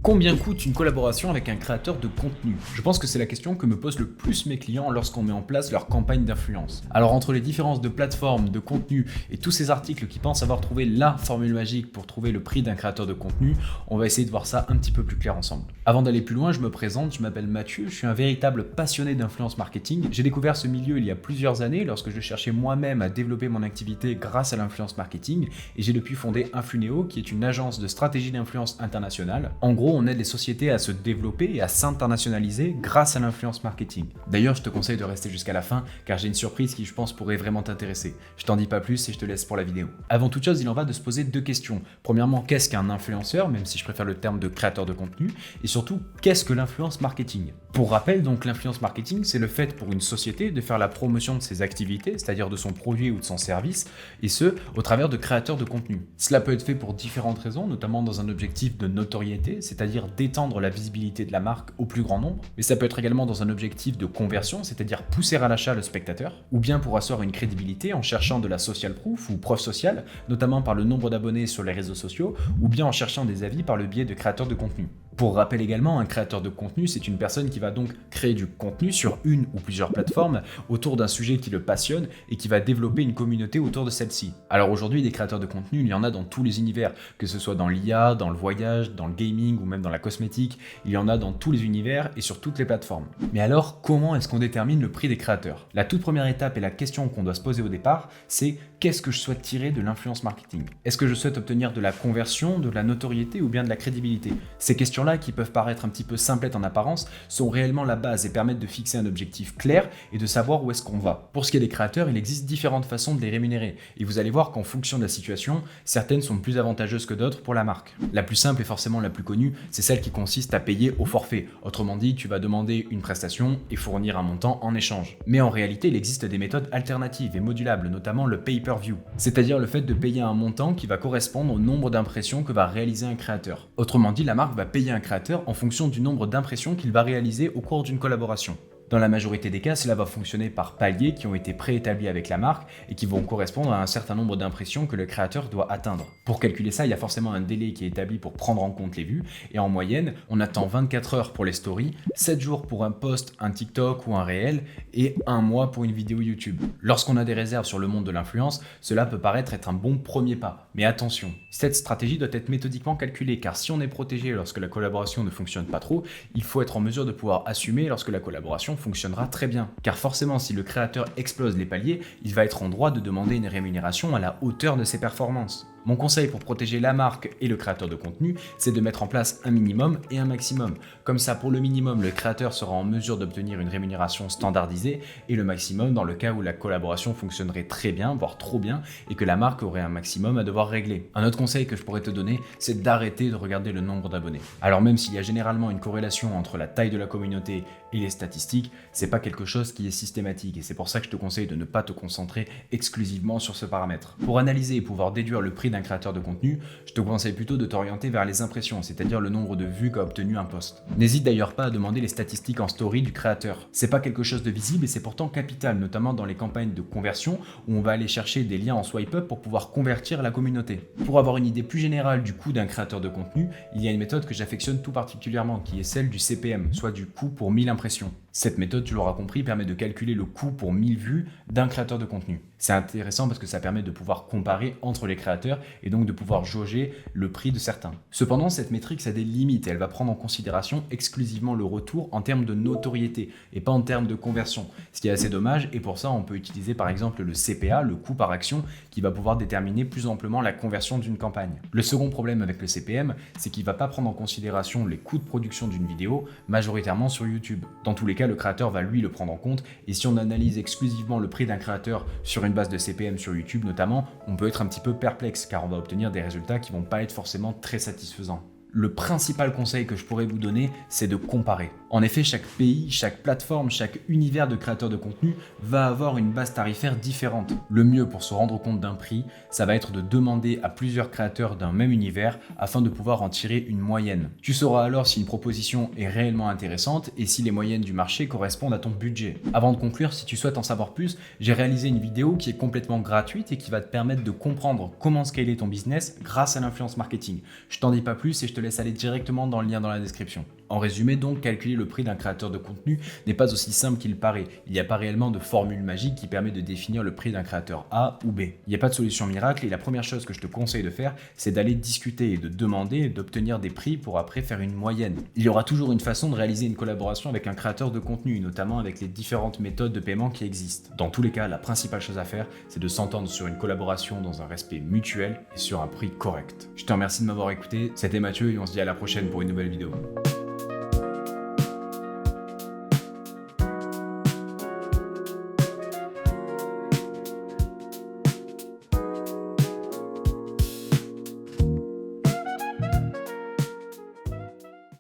Combien coûte une collaboration avec un créateur de contenu? Je pense que c'est la question que me posent le plus mes clients lorsqu'on met en place leur campagne d'influence. Alors entre les différences de plateformes, de contenu et tous ces articles qui pensent avoir trouvé la formule magique pour trouver le prix d'un créateur de contenu, on va essayer de voir ça un petit peu plus clair ensemble. Avant d'aller plus loin, je me présente, je m'appelle Mathieu, je suis un véritable passionné d'influence marketing. J'ai découvert ce milieu il y a plusieurs années lorsque je cherchais moi-même à développer mon activité grâce à l'influence marketing et j'ai depuis fondé Influnéo qui est une agence de stratégie d'influence internationale. En gros, on aide les sociétés à se développer et à s'internationaliser grâce à l'influence marketing. D'ailleurs, je te conseille de rester jusqu'à la fin car j'ai une surprise qui, je pense, pourrait vraiment t'intéresser. Je t'en dis pas plus et je te laisse pour la vidéo. Avant toute chose, il en va de se poser deux questions. Premièrement, qu'est-ce qu'un influenceur, même si je préfère le terme de créateur de contenu, et surtout, qu'est-ce que l'influence marketing? Pour rappel, donc l'influence marketing, c'est le fait pour une société de faire la promotion de ses activités, c'est-à-dire de son produit ou de son service, et ce, au travers de créateurs de contenu. Cela peut être fait pour différentes raisons, notamment dans un objectif de notoriété, c'est-à-dire d'étendre la visibilité de la marque au plus grand nombre, mais ça peut être également dans un objectif de conversion, c'est-à-dire pousser à l'achat le spectateur, ou bien pour asseoir une crédibilité en cherchant de la social proof ou preuve sociale, notamment par le nombre d'abonnés sur les réseaux sociaux, ou bien en cherchant des avis par le biais de créateurs de contenu. Pour rappel également, un créateur de contenu, c'est une personne qui va donc créer du contenu sur une ou plusieurs plateformes autour d'un sujet qui le passionne et qui va développer une communauté autour de celle-ci. Alors aujourd'hui, des créateurs de contenu, il y en a dans tous les univers, que ce soit dans l'IA, dans le voyage, dans le gaming ou même dans la cosmétique, il y en a dans tous les univers et sur toutes les plateformes. Mais alors, comment est-ce qu'on détermine le prix des créateurs? La toute première étape et la question qu'on doit se poser au départ, c'est qu'est-ce que je souhaite tirer de l'influence marketing? Est-ce que je souhaite obtenir de la conversion, de la notoriété ou bien de la crédibilité? Ces questions-là, qui peuvent paraître un petit peu simplettes en apparence, sont réellement la base et permettent de fixer un objectif clair et de savoir où est-ce qu'on va. Pour ce qui est des créateurs, il existe différentes façons de les rémunérer et vous allez voir qu'en fonction de la situation, certaines sont plus avantageuses que d'autres pour la marque. La plus simple et forcément la plus connue, c'est celle qui consiste à payer au forfait. Autrement dit, tu vas demander une prestation et fournir un montant en échange. Mais en réalité, il existe des méthodes alternatives et modulables, notamment le pay-per-view, c'est-à-dire le fait de payer un montant qui va correspondre au nombre d'impressions que va réaliser un créateur. Autrement dit, la marque va payer un créateur en fonction du nombre d'impressions qu'il va réaliser au cours d'une collaboration. Dans la majorité des cas, cela va fonctionner par paliers qui ont été préétablis avec la marque et qui vont correspondre à un certain nombre d'impressions que le créateur doit atteindre. Pour calculer ça, il y a forcément un délai qui est établi pour prendre en compte les vues et en moyenne, on attend 24 heures pour les stories, 7 jours pour un post, un TikTok ou un réel et 1 mois pour une vidéo YouTube. Lorsqu'on a des réserves sur le monde de l'influence, cela peut paraître être un bon premier pas. Mais attention, cette stratégie doit être méthodiquement calculée car si on est protégé lorsque la collaboration ne fonctionne pas trop, il faut être en mesure de pouvoir assumer lorsque la collaboration fonctionnera très bien. Car forcément, si le créateur explose les paliers, il va être en droit de demander une rémunération à la hauteur de ses performances. Mon conseil pour protéger la marque et le créateur de contenu, c'est de mettre en place un minimum et un maximum. Comme ça, pour le minimum, le créateur sera en mesure d'obtenir une rémunération standardisée et le maximum dans le cas où la collaboration fonctionnerait très bien, voire trop bien, et que la marque aurait un maximum à devoir régler. Un autre conseil que je pourrais te donner, c'est d'arrêter de regarder le nombre d'abonnés. Alors même s'il y a généralement une corrélation entre la taille de la communauté et les statistiques, c'est pas quelque chose qui est systématique et c'est pour ça que je te conseille de ne pas te concentrer exclusivement sur ce paramètre. Pour analyser et pouvoir déduire le prix d'un créateur de contenu, je te conseille plutôt de t'orienter vers les impressions, c'est-à-dire le nombre de vues qu'a obtenu un post. N'hésite d'ailleurs pas à demander les statistiques en story du créateur. C'est pas quelque chose de visible et c'est pourtant capital, notamment dans les campagnes de conversion où on va aller chercher des liens en swipe up pour pouvoir convertir la communauté. Pour avoir une idée plus générale du coût d'un créateur de contenu, il y a une méthode que j'affectionne tout particulièrement qui est celle du CPM, soit du coût pour 1000 impressions. Cette méthode, tu l'auras compris, permet de calculer le coût pour 1000 vues d'un créateur de contenu. C'est intéressant parce que ça permet de pouvoir comparer entre les créateurs et donc de pouvoir jauger le prix de certains. Cependant, cette métrique a des limites et elle va prendre en considération exclusivement le retour en termes de notoriété et pas en termes de conversion, ce qui est assez dommage et pour ça on peut utiliser par exemple le CPA, le coût par action, qui va pouvoir déterminer plus amplement la conversion d'une campagne. Le second problème avec le CPM, c'est qu'il ne va pas prendre en considération les coûts de production d'une vidéo, majoritairement sur YouTube. Dans tous les cas, le créateur va lui le prendre en compte et si on analyse exclusivement le prix d'un créateur sur une base de CPM sur YouTube notamment, on peut être un petit peu perplexe car on va obtenir des résultats qui vont pas être forcément très satisfaisants. Le principal conseil que je pourrais vous donner, c'est de comparer. En effet, chaque pays, chaque plateforme, chaque univers de créateurs de contenu va avoir une base tarifaire différente. Le mieux pour se rendre compte d'un prix, ça va être de demander à plusieurs créateurs d'un même univers afin de pouvoir en tirer une moyenne. Tu sauras alors si une proposition est réellement intéressante et si les moyennes du marché correspondent à ton budget. Avant de conclure, si tu souhaites en savoir plus, j'ai réalisé une vidéo qui est complètement gratuite et qui va te permettre de comprendre comment scaler ton business grâce à l'influence marketing. Je t'en dis pas plus et je te te laisse aller directement dans le lien dans la description. En résumé donc, calculer le prix d'un créateur de contenu n'est pas aussi simple qu'il paraît. Il n'y a pas réellement de formule magique qui permet de définir le prix d'un créateur A ou B. Il n'y a pas de solution miracle et la première chose que je te conseille de faire, c'est d'aller discuter et de demander et d'obtenir des prix pour après faire une moyenne. Il y aura toujours une façon de réaliser une collaboration avec un créateur de contenu, notamment avec les différentes méthodes de paiement qui existent. Dans tous les cas, la principale chose à faire, c'est de s'entendre sur une collaboration dans un respect mutuel et sur un prix correct. Je te remercie de m'avoir écouté, c'était Mathieu et on se dit à la prochaine pour une nouvelle vidéo.